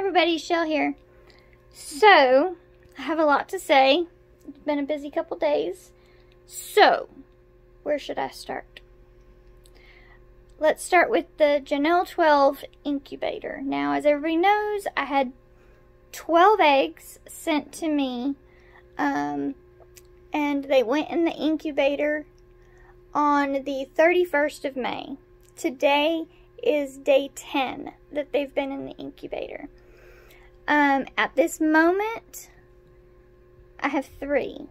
everybody, Shell here. So, I have a lot to say. It's been a busy couple days. So, where should I start? Let's start with the Janelle 12 incubator. Now, as everybody knows, I had 12 eggs sent to me, and they went in the incubator on the 31st of May. Today is day 10 that they've been in the incubator. At this moment, I have 3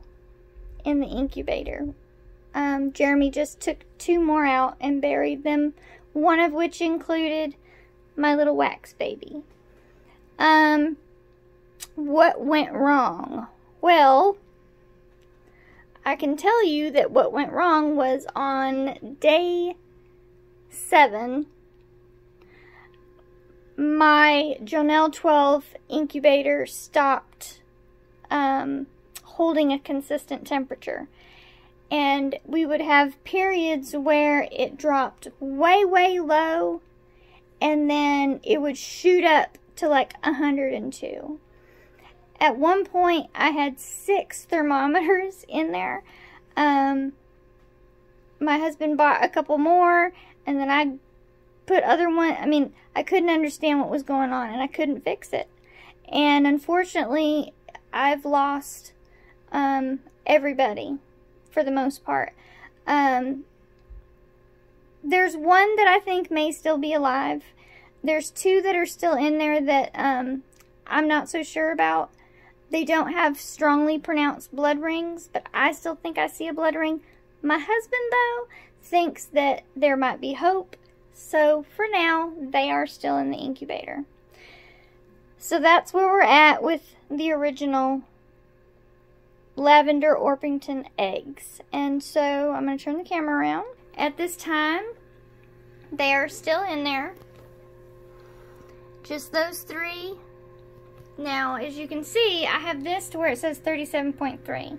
in the incubator. Jeremy just took 2 more out and buried them, one of which included my little wax baby. What went wrong? Well, I can tell you that what went wrong was on day 7, my Janelle 12 incubator stopped holding a consistent temperature. And we would have periods where it dropped way, way low, and then it would shoot up to like 102. At one point, I had 6 thermometers in there. My husband bought a couple more, and then I put other one. I mean, I couldn't understand what was going on, and I couldn't fix it. And unfortunately, I've lost everybody for the most part. There's one that I think may still be alive. There's 2 that are still in there that I'm not so sure about. They don't have strongly pronounced blood rings, but I still think I see a blood ring. My husband, though, thinks that there might be hope. So, for now, they are still in the incubator. So, that's where we're at with the original Lavender Orpington eggs. And so, I'm going to turn the camera around. At this time, they are still in there. Just those 3. Now, as you can see, I have this to where it says 37.3.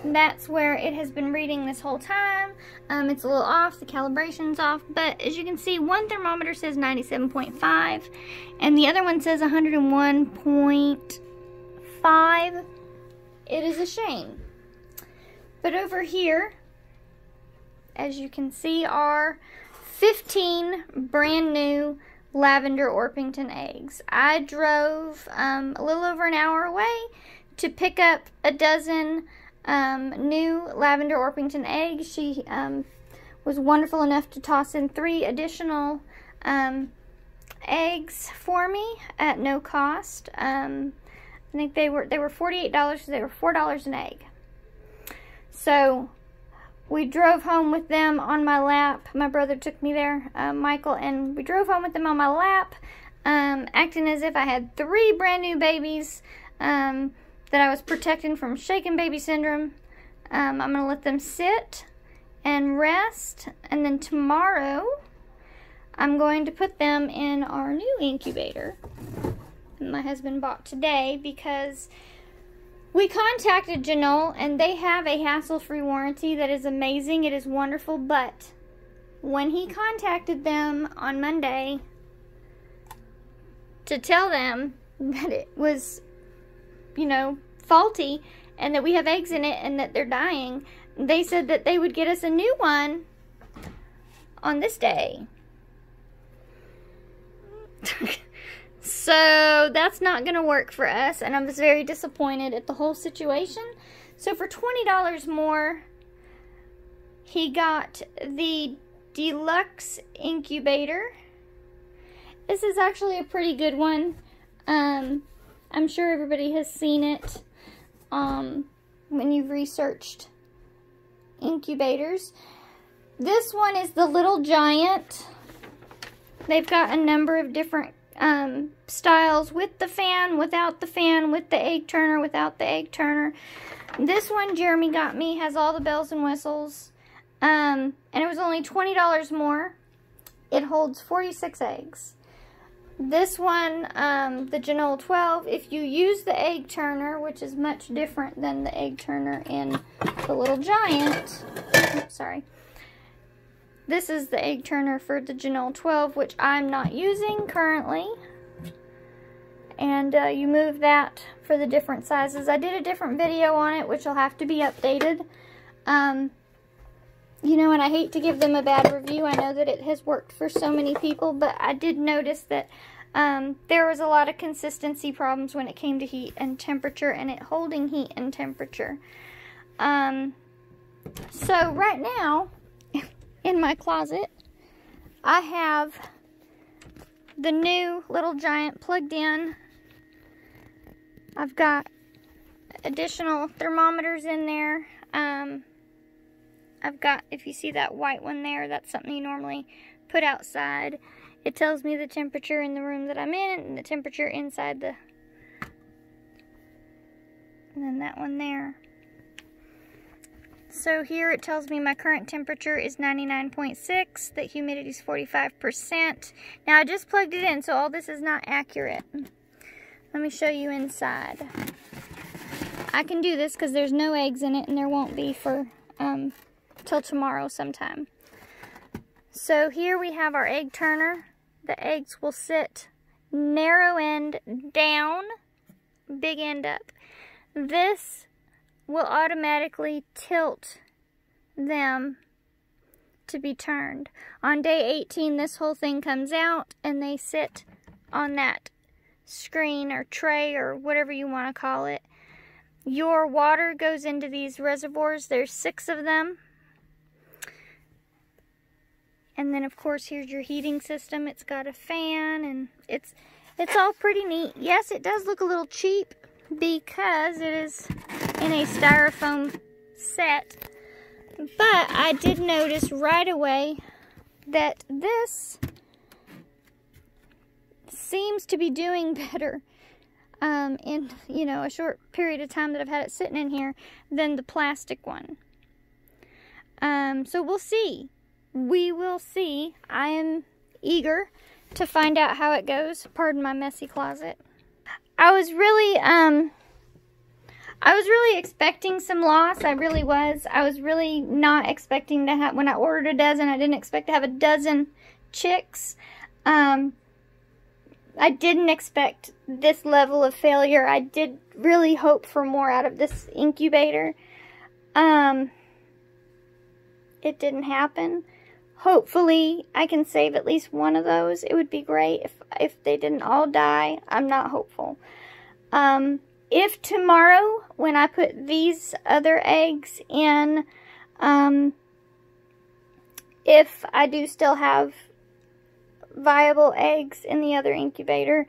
That's where it has been reading this whole time. It's a little off, the calibration's off, but as you can see, one thermometer says 97.5, and the other one says 101.5. It is a shame. But over here, as you can see, are 15 brand new Lavender Orpington eggs. I drove a little over an hour away to pick up a dozen new Lavender Orpington eggs. She was wonderful enough to toss in 3 additional eggs for me at no cost. I think they were $48, so they were $4 an egg. So we drove home with them on my lap. My brother took me there, Michael, and we drove home with them on my lap, acting as if I had 3 brand new babies that I was protecting from shaken baby syndrome. I'm going to let them sit and rest, and then tomorrow I'm going to put them in our new incubator my husband bought today, because we contacted Janelle, and they have a hassle-free warranty that is amazing. It is wonderful, but when he contacted them on Monday to tell them that it was, you know, faulty and that we have eggs in it and that they're dying, they said that they would get us a new one on this day. So that's not going to work for us, and I was very disappointed at the whole situation. So for $20 more, he got the deluxe incubator. This is actually a pretty good one. I'm sure everybody has seen it when you've researched incubators. This one is the Little Giant. They've got a number of different styles, with the fan, without the fan, with the egg turner, without the egg turner. This one Jeremy got me has all the bells and whistles, and it was only $20 more. It holds 46 eggs. This one, the Janelle 12, if you use the egg turner, which is much different than the egg turner in the Little Giant, oops, sorry. This is the egg turner for the Janelle 12, which I'm not using currently. and you move that for the different sizes. I did a different video on it, which will have to be updated. You know, and I hate to give them a bad review. I know that it has worked for so many people, but I did notice that there was a lot of consistency problems when it came to heat and temperature, and it holding heat and temperature. So right now, in my closet, I have the new Little Giant plugged in. I've got additional thermometers in there. I've got, if you see that white one there, that's something you normally put outside. It tells me the temperature in the room that I'm in and the temperature inside the, and then that one there. So here it tells me my current temperature is 99.6, that humidity is 45%. Now I just plugged it in, so all this is not accurate. Let me show you inside. I can do this because there's no eggs in it, and there won't be for till tomorrow sometime. So here we have our egg turner. The eggs will sit narrow end down, big end up. This will automatically tilt them to be turned. On day 18, this whole thing comes out and they sit on that screen or tray or whatever you want to call it. Your water goes into these reservoirs. There's 6 of them. And then, of course, here's your heating system. It's got a fan, and it's all pretty neat. Yes, it does look a little cheap because it is in a styrofoam set. But I did notice right away that this seems to be doing better in, you know, a short period of time that I've had it sitting in here than the plastic one. So we'll see. We will see. I am eager to find out how it goes. Pardon my messy closet. I was really expecting some loss. I really was. I was really not expecting to have, when I ordered a dozen, I didn't expect to have a dozen chicks. I didn't expect this level of failure. I did really hope for more out of this incubator. It didn't happen. Hopefully, I can save at least one of those. It would be great if they didn't all die. I'm not hopeful. If tomorrow, when I put these other eggs in, if I do still have viable eggs in the other incubator,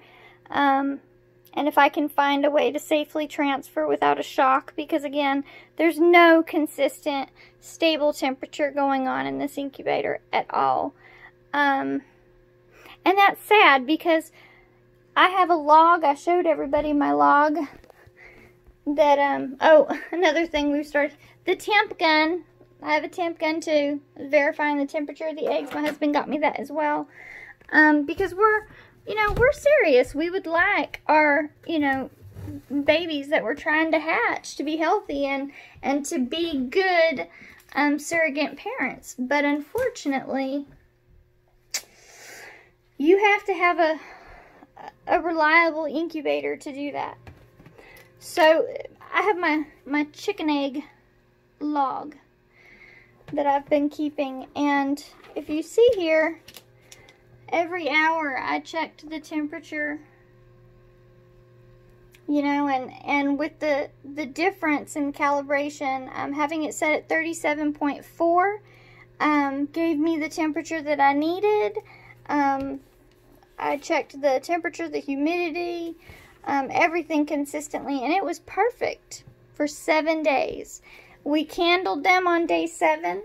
and if I can find a way to safely transfer without a shock, because again, there's no consistent, stable temperature going on in this incubator at all. And that's sad because I have a log. I showed everybody my log that, oh, another thing we've started, the temp gun. I have a temp gun too, verifying the temperature of the eggs. My husband got me that as well. Because we're serious. We would like our, babies that we're trying to hatch to be healthy and to be good surrogate parents. But unfortunately, you have to have a reliable incubator to do that. So I have my chicken egg log that I've been keeping, and if you see here, every hour I checked the temperature, and with the difference in calibration, having it set at 37.4 gave me the temperature that I needed. I checked the temperature, the humidity, everything consistently, and it was perfect for 7 days. We candled them on day 7.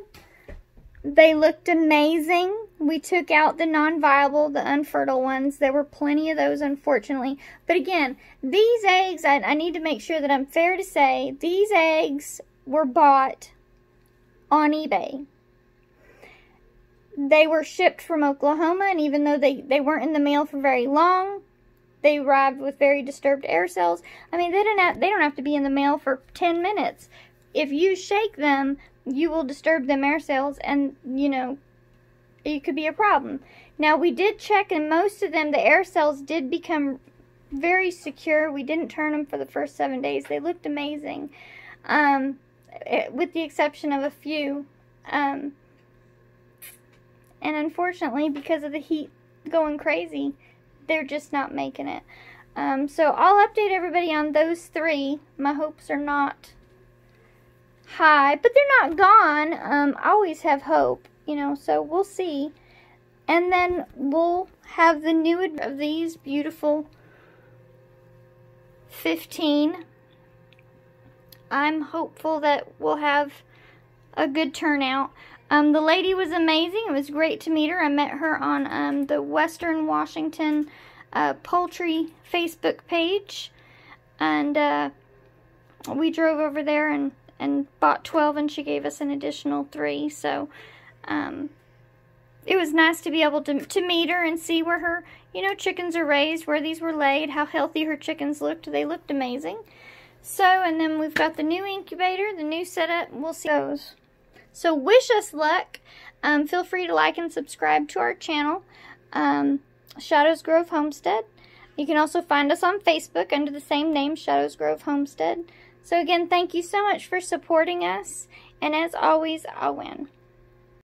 They looked amazing. We took out the non-viable, the unfertile ones. There were plenty of those, unfortunately. But again, these eggs, I need to make sure that I'm fair to say, these eggs were bought on eBay. They were shipped from Oklahoma, and even though they weren't in the mail for very long, they arrived with very disturbed air cells. I mean, they don't have to be in the mail for 10 minutes. If you shake them, you will disturb them air cells, and, it could be a problem. Now, we did check, and most of them, the air cells did become very secure. We didn't turn them for the first 7 days. They looked amazing, with the exception of a few. And unfortunately, because of the heat going crazy, they're just not making it. So I'll update everybody on those 3. My hopes are not high, but they're not gone. I always have hope, you know, so we'll see. And then we'll have the new of these beautiful 15. I'm hopeful that we'll have a good turnout. The lady was amazing. It was great to meet her. I met her on the Western Washington Poultry Facebook page. And we drove over there and bought 12, and she gave us an additional 3. So it was nice to be able to meet her and see where her, you know, chickens are raised, where these were laid, how healthy her chickens looked. They looked amazing. So, and then we've got the new incubator, the new setup, and we'll see those. So wish us luck. Feel free to like and subscribe to our channel, Shadows Grove Homestead. You can also find us on Facebook under the same name, Shadows Grove Homestead. So again, thank you so much for supporting us. And as always, I'll win.